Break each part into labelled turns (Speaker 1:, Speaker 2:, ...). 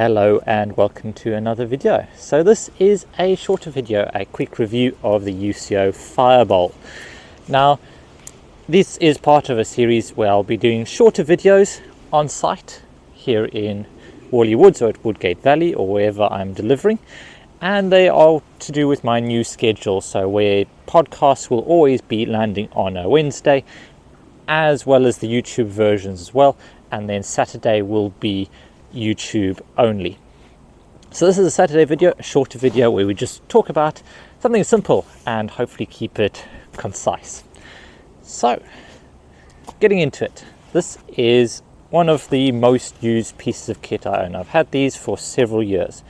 Speaker 1: Hello and welcome to another video. So this is a shorter video, a quick review of the UCO Firebowl. Now this is part of a series where I'll be doing shorter videos on site here in Worley Woods or at Woodgate Valley or wherever I'm delivering, and they are to do with my new schedule, so where podcasts will always be landing on a Wednesday as well as the YouTube versions as well, and then Saturday will be YouTube only. So this is a Saturday video, a shorter video where we just talk about something simple and hopefully keep it concise. So getting into it, this is one of the most used pieces of kit I own. I've had these for several years.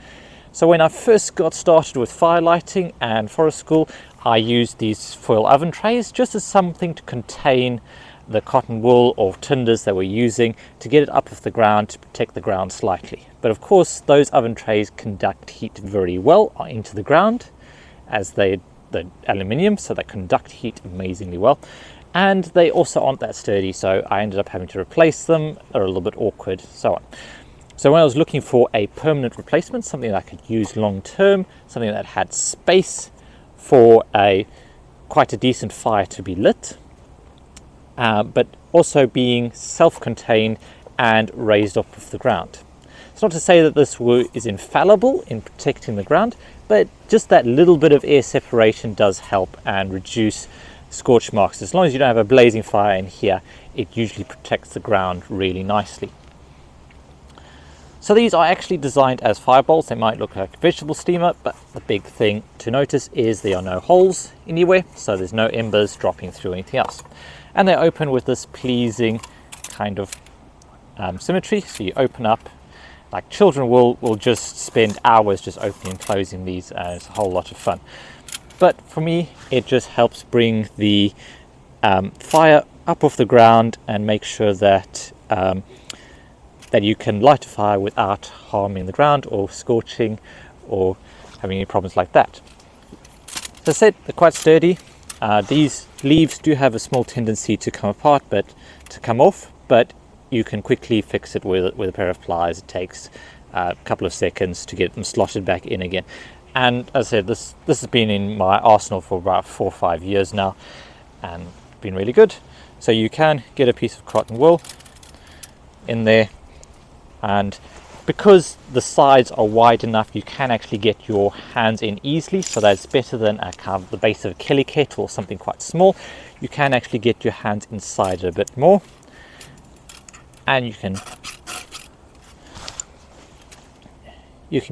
Speaker 1: So when I first got started with firelighting and Forest School, I used these foil oven trays just as something to contain the cotton wool or tinders that we're using to get it up off the ground to protect the ground slightly. But of course those oven trays conduct heat very well into the ground as the aluminium, so they conduct heat amazingly well, and they also aren't that sturdy, so I ended up having to replace them. They're a little bit awkward, so on. So when I was looking for a permanent replacement, something that I could use long term, something that had space for quite a decent fire to be lit, but also being self-contained and raised up off the ground. It's not to say that this is infallible in protecting the ground, but just that little bit of air separation does help and reduce scorch marks. As long as you don't have a blazing fire in here, it usually protects the ground really nicely. So these are actually designed as firebowls. They might look like a vegetable steamer, but the big thing to notice is there are no holes anywhere, so there's no embers dropping through anything else. And they open with this pleasing kind of symmetry. So you open up, like children will just spend hours just opening and closing these, and it's a whole lot of fun. But for me, it just helps bring the fire up off the ground and make sure that that you can light a fire without harming the ground or scorching or having any problems like that. As I said, they're quite sturdy. These leaves do have a small tendency to come off, but you can quickly fix it with a pair of pliers. It takes a couple of seconds to get them slotted back in again. And as I said, this has been in my arsenal for about 4 or 5 years now and been really good. So you can get a piece of cotton wool in there, and because the sides are wide enough, you can actually get your hands in easily, so that's better than kind of the base of a kelly kettle or something quite small. You can actually get your hands inside a bit more, and you can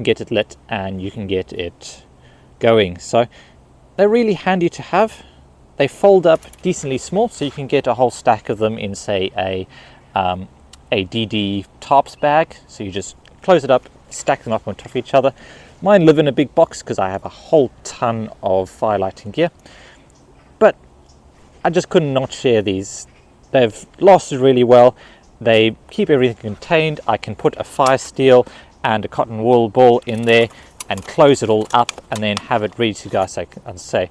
Speaker 1: get it lit and you can get it going. So they're really handy to have. They fold up decently small, so you can get a whole stack of them in, say, a DD tarps bag. So you just close it up, stack them up on top of each other. Mine live in a big box because I have a whole ton of firelighting gear, but I just could not share these. They've lasted really well. They keep everything contained. I can put a fire steel and a cotton wool ball in there and close it all up and then have it ready to go. So I can say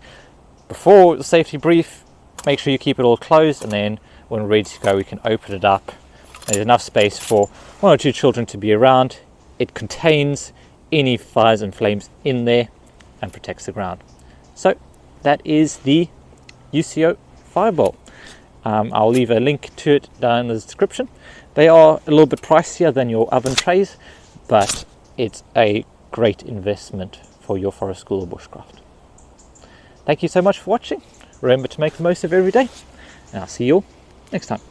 Speaker 1: before the safety brief, make sure you keep it all closed, and then when we're ready to go, we can open it up. There's enough space for 1 or 2 children to be around. It contains any fires and flames in there and protects the ground. So that is the UCO Firebowl. I'll leave a link to it down in the description. They are a little bit pricier than your oven trays, but it's a great investment for your Forest School or Bushcraft. Thank you so much for watching. Remember to make the most of every day, and I'll see you all next time.